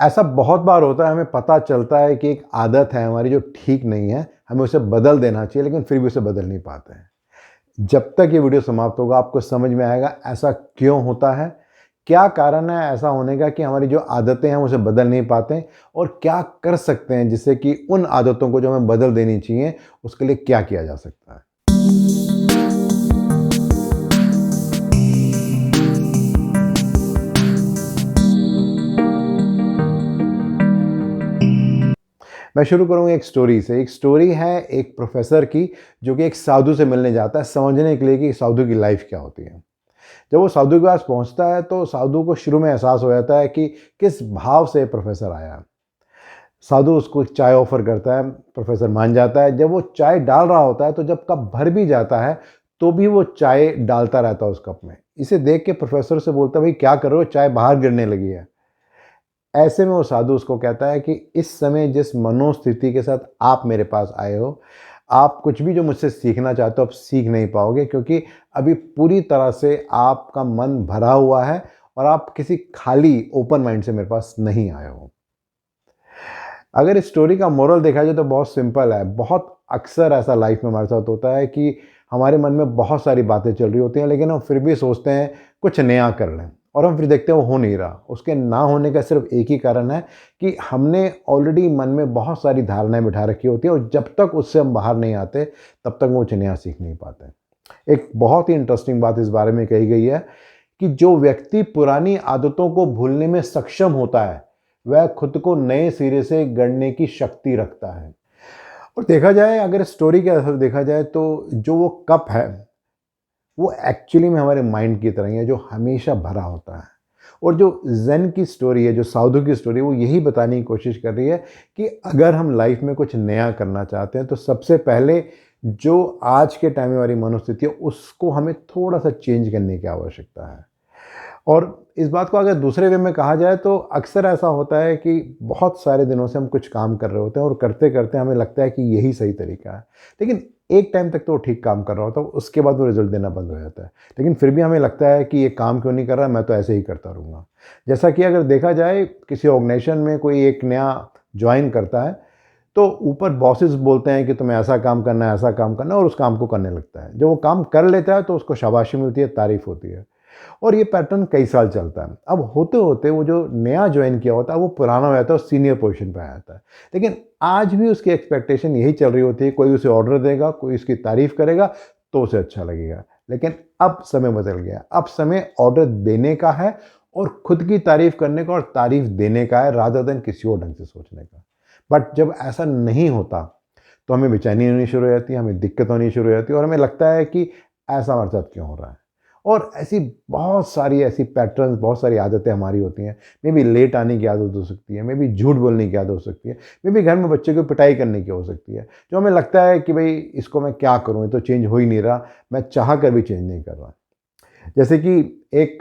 ऐसा बहुत बार होता है, हमें पता चलता है कि एक आदत है हमारी जो ठीक नहीं है, हमें उसे बदल देना चाहिए, लेकिन फिर भी उसे बदल नहीं पाते हैं। जब तक ये वीडियो समाप्त होगा आपको समझ में आएगा ऐसा क्यों होता है, क्या कारण है ऐसा होने का कि हमारी जो आदतें हैं हम उसे बदल नहीं पाते, और क्या कर सकते हैं जिससे कि उन आदतों को जो हमें बदल देनी चाहिए उसके लिए क्या किया जा सकता है। मैं शुरू करूँगा एक स्टोरी से। एक स्टोरी है एक प्रोफ़ेसर की, जो कि एक साधु से मिलने जाता है समझने के लिए कि साधु की लाइफ़ क्या होती है। जब वो साधु के पास पहुँचता है तो साधु को शुरू में एहसास हो जाता है कि किस भाव से प्रोफ़ेसर आया है। साधु उसको चाय ऑफ़र करता है, प्रोफ़ेसर मान जाता है। जब वो चाय डाल रहा होता है तो जब कप भर भी जाता है तो भी वो चाय डालता रहता है उस कप में। इसे देख के प्रोफ़ेसर से बोलता है, भाई क्या कर रहे हो, चाय बाहर गिरने लगी है। ऐसे में वो साधु उसको कहता है कि इस समय जिस मनोस्थिति के साथ आप मेरे पास आए हो, आप कुछ भी जो मुझसे सीखना चाहते हो आप सीख नहीं पाओगे, क्योंकि अभी पूरी तरह से आपका मन भरा हुआ है और आप किसी खाली ओपन माइंड से मेरे पास नहीं आए हो। अगर इस स्टोरी का मोरल देखा जाए तो बहुत सिंपल है। बहुत अक्सर ऐसा लाइफ में हमारे साथ होता है कि हमारे मन में बहुत सारी बातें चल रही होती हैं, लेकिन हम फिर भी सोचते हैं कुछ नया कर लें, और हम फिर देखते हैं वो हो नहीं रहा। उसके ना होने का सिर्फ एक ही कारण है कि हमने ऑलरेडी मन में बहुत सारी धारणाएं बिठा रखी होती हैं, और जब तक उससे हम बाहर नहीं आते तब तक वो कुछ नया सीख नहीं पाते। एक बहुत ही इंटरेस्टिंग बात इस बारे में कही गई है कि जो व्यक्ति पुरानी आदतों को भूलने में सक्षम होता है वह खुद को नए सिरे से गढ़ने की शक्ति रखता है। और देखा जाए, अगर स्टोरी के असर देखा जाए तो जो वो कप है वो एक्चुअली में हमारे माइंड की तरह ही है, जो हमेशा भरा होता है। और जो ज़ेन की स्टोरी है, जो साधु की स्टोरी है, वो यही बताने की कोशिश कर रही है कि अगर हम लाइफ में कुछ नया करना चाहते हैं तो सबसे पहले जो आज के टाइम में हमारी मनोस्थिति है उसको हमें थोड़ा सा चेंज करने की आवश्यकता है। और इस बात को अगर दूसरे वे में कहा जाए तो अक्सर ऐसा होता है कि बहुत सारे दिनों से हम कुछ काम कर रहे होते हैं और करते करते हमें लगता है कि यही सही तरीका है, लेकिन एक टाइम तक तो वो ठीक काम कर रहा होता है, उसके बाद वो रिजल्ट देना बंद हो जाता है। लेकिन फिर भी हमें लगता है कि ये काम क्यों नहीं कर रहा, मैं तो ऐसे ही करता रहूँगा। जैसा कि अगर देखा जाए किसी ऑर्गेनाइजेशन में कोई एक नया ज्वाइन करता है तो ऊपर बॉसेस बोलते हैं कि तुम्हें ऐसा काम करना है, ऐसा काम करना है, और उस काम को करने लगता है। जब वो काम कर लेता है तो उसको शाबाशी मिलती है, तारीफ होती है, और ये पैटर्न कई साल चलता है। अब होते होते वो जो नया ज्वाइन किया होता है वो पुराना हो जाता है और सीनियर पोजीशन पे आ जाता है, लेकिन आज भी उसकी एक्सपेक्टेशन यही चल रही होती है, कोई उसे ऑर्डर देगा, कोई उसकी तारीफ करेगा तो उसे अच्छा लगेगा। लेकिन अब समय बदल गया, अब समय ऑर्डर देने का है और खुद की तारीफ करने का और तारीफ देने का है, रादर देन किसी और ढंग से सोचने का। बट जब ऐसा नहीं होता तो हमें बेचैनी होनी शुरू हो जाती है, हमें दिक्कत होनी शुरू हो जाती है, और हमें लगता है कि ऐसा हमारे साथ क्यों हो रहा है। और ऐसी बहुत सारी ऐसी पैटर्न्स, बहुत सारी आदतें हमारी होती हैं। मे बी लेट आने की आदत हो सकती है, मे बी झूठ बोलने की आदत हो सकती है, मे बी घर में बच्चे को पिटाई करने की हो सकती है, जो हमें लगता है कि भाई इसको मैं क्या करूँ, ये तो चेंज हो ही नहीं रहा, मैं चाह कर भी चेंज नहीं कर रहा। जैसे कि एक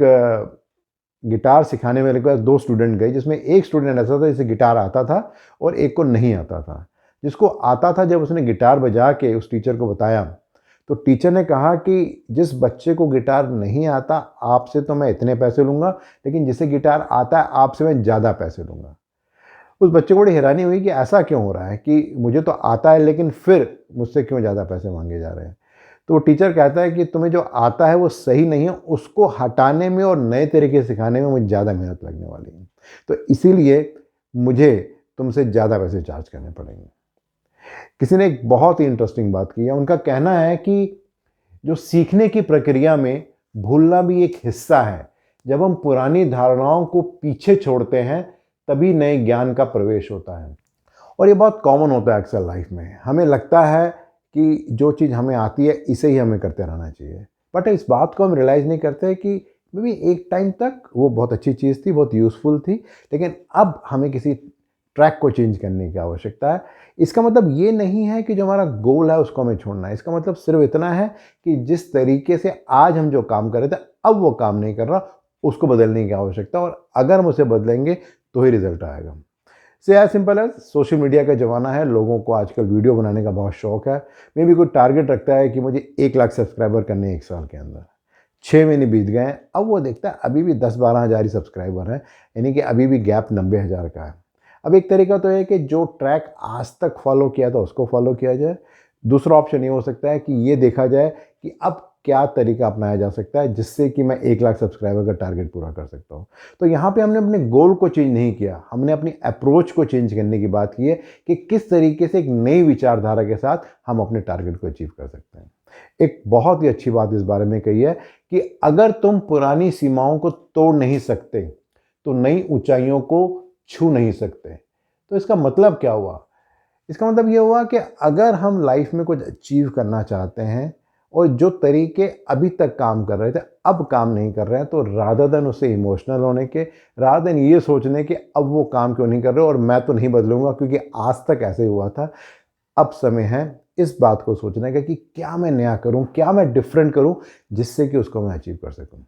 गिटार सिखाने वाले के पास 2 स्टूडेंट गए, जिसमें एक स्टूडेंट ऐसा था जिसे गिटार आता था और एक को नहीं आता था। जिसको आता था, जब उसने गिटार बजा के उस टीचर को बताया तो टीचर ने कहा कि जिस बच्चे को गिटार नहीं आता आपसे तो मैं इतने पैसे लूँगा, लेकिन जिसे गिटार आता है आपसे मैं ज़्यादा पैसे लूँगा। उस बच्चे को बड़ी हैरानी हुई कि ऐसा क्यों हो रहा है कि मुझे तो आता है लेकिन फिर मुझसे क्यों ज़्यादा पैसे मांगे जा रहे हैं। तो वो टीचर कहता है कि तुम्हें जो आता है वो सही नहीं है, उसको हटाने में और नए तरीके सिखाने में मुझे ज़्यादा मेहनत लगने वाली है, तो इसीलिए मुझे तुमसे ज़्यादा पैसे चार्ज करने पड़ेंगे। किसी ने एक बहुत ही इंटरेस्टिंग बात की है। उनका कहना है कि जो सीखने की प्रक्रिया में भूलना भी एक हिस्सा है। जब हम पुरानी धारणाओं को पीछे छोड़ते हैं तभी नए ज्ञान का प्रवेश होता है। और ये बहुत कॉमन होता है अक्सर लाइफ में। हमें लगता है कि जो चीज़ हमें आती है इसे ही हमें करते रहना चाहिए, बट इस बात को हम रियलाइज़ नहीं करते कि मे बी एक टाइम तक वो बहुत अच्छी चीज़ थी, बहुत यूज़फुल थी, लेकिन अब हमें किसी ट्रैक को चेंज करने की आवश्यकता है। इसका मतलब ये नहीं है कि जो हमारा गोल है उसको हमें छोड़ना है। इसका मतलब सिर्फ इतना है कि जिस तरीके से आज हम जो काम कर रहे थे अब वो काम नहीं कर रहा, उसको बदलने की आवश्यकता, और अगर हम उसे बदलेंगे तो ही रिजल्ट आएगा। से as simple as social media का ज़माना है, लोगों को आजकल वीडियो बनाने का बहुत शौक है। मे बी कोई टारगेट रखता है कि मुझे 1 लाख सब्सक्राइबर करने हैं 1 साल के अंदर। 6 महीने बीत गए हैं, अब वो देखता है अभी भी 10-12 हज़ार ही सब्सक्राइबर हैं, यानी कि अभी भी गैप 90,000 का है। अब एक तरीका तो है कि जो ट्रैक आज तक फॉलो किया था उसको फॉलो किया जाए। दूसरा ऑप्शन ये हो सकता है कि ये देखा जाए कि अब क्या तरीका अपनाया जा सकता है जिससे कि मैं 1 लाख सब्सक्राइबर का टारगेट पूरा कर सकता हूँ। तो यहाँ पे हमने अपने गोल को चेंज नहीं किया, हमने अपनी अप्रोच को चेंज करने की बात की है कि किस तरीके से एक नई विचारधारा के साथ हम अपने टारगेट को अचीव कर सकते हैं। एक बहुत ही अच्छी बात इस बारे में कही है कि अगर तुम पुरानी सीमाओं को तोड़ नहीं सकते, तो नई ऊंचाइयों को छू नहीं सकते। तो इसका मतलब क्या हुआ? इसका मतलब ये हुआ कि अगर हम लाइफ में कुछ अचीव करना चाहते हैं और जो तरीके अभी तक काम कर रहे थे अब काम नहीं कर रहे हैं, तो रादर देन उससे इमोशनल होने के, रादर देन ये सोचने कि अब वो काम क्यों नहीं कर रहे और मैं तो नहीं बदलूंगा क्योंकि आज तक ऐसे ही हुआ था, अब समय है इस बात को सोचने का कि क्या मैं नया करूं, क्या मैं डिफरेंट करूं जिससे कि उसको मैं अचीव कर सकूं।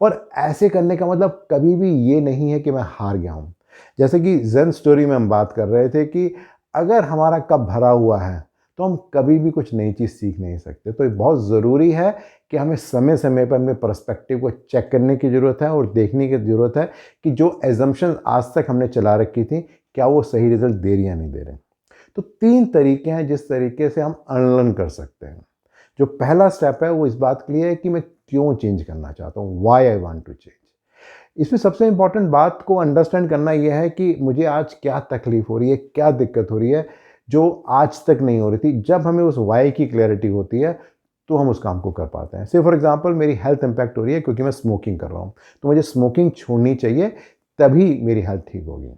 और ऐसे करने का मतलब कभी भी ये नहीं है कि मैं हार गया हूं। जैसे कि ज़ेन स्टोरी में हम बात कर रहे थे कि अगर हमारा कप भरा हुआ है तो हम कभी भी कुछ नई चीज़ सीख नहीं सकते। तो ये बहुत ज़रूरी है कि हमें समय समय पर अपने पर्सपेक्टिव को चेक करने की ज़रूरत है और देखने की ज़रूरत है कि जो एजम्पशन आज तक हमने चला रखी थी क्या वो सही रिजल्ट दे रही या नहीं दे रहे। तो 3 तरीके हैं जिस तरीके से हम अनलर्न कर सकते हैं। जो पहला स्टेप है वो इस बात के लिए है कि मैं क्यों चेंज करना चाहता हूँ, why I want to change. इसमें सबसे इंपॉर्टेंट बात को अंडरस्टैंड करना यह है कि मुझे आज क्या तकलीफ हो रही है, क्या दिक्कत हो रही है जो आज तक नहीं हो रही थी। जब हमें उस वाई की क्लैरिटी होती है तो हम उस काम को कर पाते हैं। से फॉर एग्जांपल मेरी हेल्थ इंपैक्ट हो रही है क्योंकि मैं स्मोकिंग कर रहा हूँ, तो मुझे स्मोकिंग छोड़नी चाहिए, तभी मेरी हेल्थ ठीक होगी।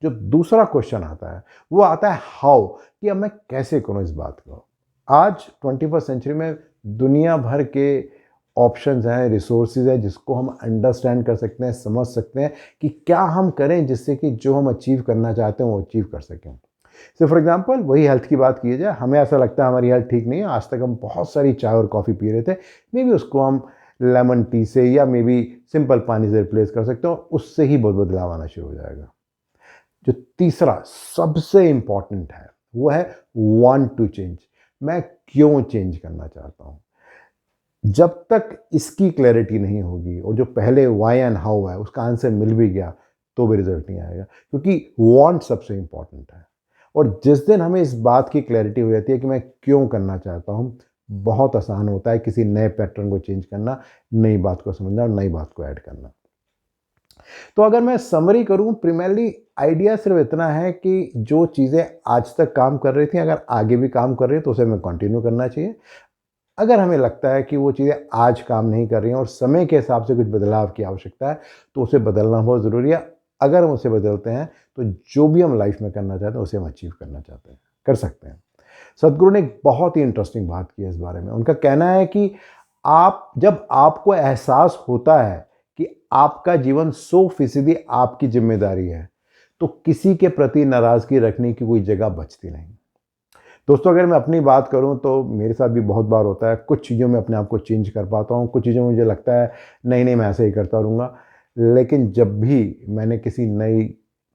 जो दूसरा क्वेश्चन आता है वो आता है हाउ, कि अब मैं कैसे करूँ इस बात को। आज 21st सेंचुरी में दुनिया भर के ऑप्शंस हैं, रिसोर्सेज हैं जिसको हम अंडरस्टैंड कर सकते हैं, समझ सकते हैं कि क्या हम करें जिससे कि जो हम अचीव करना चाहते हैं वो अचीव कर सकें। सो फॉर एग्जांपल वही हेल्थ की बात की जाए, हमें ऐसा लगता है हमारी हेल्थ ठीक नहीं है, आज तक हम बहुत सारी चाय और कॉफ़ी पी रहे थे, मे बी उसको हम लेमन टी से या मे बी सिंपल पानी से रिप्लेस कर सकते हो, उससे ही बहुत बदलाव आना शुरू हो जाएगा। जो तीसरा सबसे इंपॉर्टेंट है वो है वांट टू चेंज। मैं क्यों चेंज करना चाहता हूँ। जब तक इसकी क्लैरिटी नहीं होगी और जो पहले वाई एंड हाउ है उसका आंसर मिल भी गया तो भी रिजल्ट नहीं आएगा, क्योंकि वांट सबसे इंपॉर्टेंट है। और जिस दिन हमें इस बात की क्लैरिटी हो जाती है कि मैं क्यों करना चाहता हूँ, बहुत आसान होता है किसी नए पैटर्न को चेंज करना, नई बात को समझना और नई बात को ऐड करना। तो अगर मैं समरी करूं, प्रीमियरली आइडिया सिर्फ इतना है कि जो चीज़ें आज तक काम कर रही थी अगर आगे भी काम कर रही है तो उसे हमें कंटिन्यू करना चाहिए। अगर हमें लगता है कि वो चीज़ें आज काम नहीं कर रही हैं और समय के हिसाब से कुछ बदलाव की आवश्यकता है तो उसे बदलना बहुत ज़रूरी है। अगर हम उसे बदलते हैं तो जो भी हम लाइफ में करना चाहते हैं उसे हम अचीव करना चाहते हैं, कर सकते हैं। सदगुरु ने एक बहुत ही इंटरेस्टिंग बात की है इस बारे में। उनका कहना है कि आप जब आपको एहसास होता है कि आपका जीवन 100% आपकी जिम्मेदारी है, तो किसी के प्रति नाराज़गी रखने की कोई जगह बचती नहीं। दोस्तों अगर मैं अपनी बात करूं तो मेरे साथ भी बहुत बार होता है, कुछ चीज़ों में अपने आप को चेंज कर पाता हूं, कुछ चीज़ों में मुझे लगता है नहीं नहीं मैं ऐसे ही करता रहूँगा। लेकिन जब भी मैंने किसी नई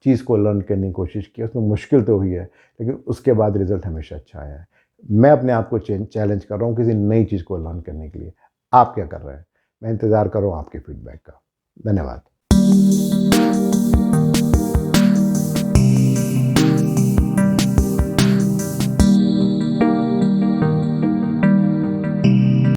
चीज़ को लर्न करने की कोशिश की, उसमें मुश्किल तो हुई है लेकिन उसके बाद रिजल्ट हमेशा अच्छा आया है। मैं अपने आप को चैलेंज कर रहा हूँ किसी नई चीज़ को लर्न करने के लिए। आप क्या कर रहे हैं? मैं इंतज़ार कर रहा हूँ आपके फीडबैक का। धन्यवाद।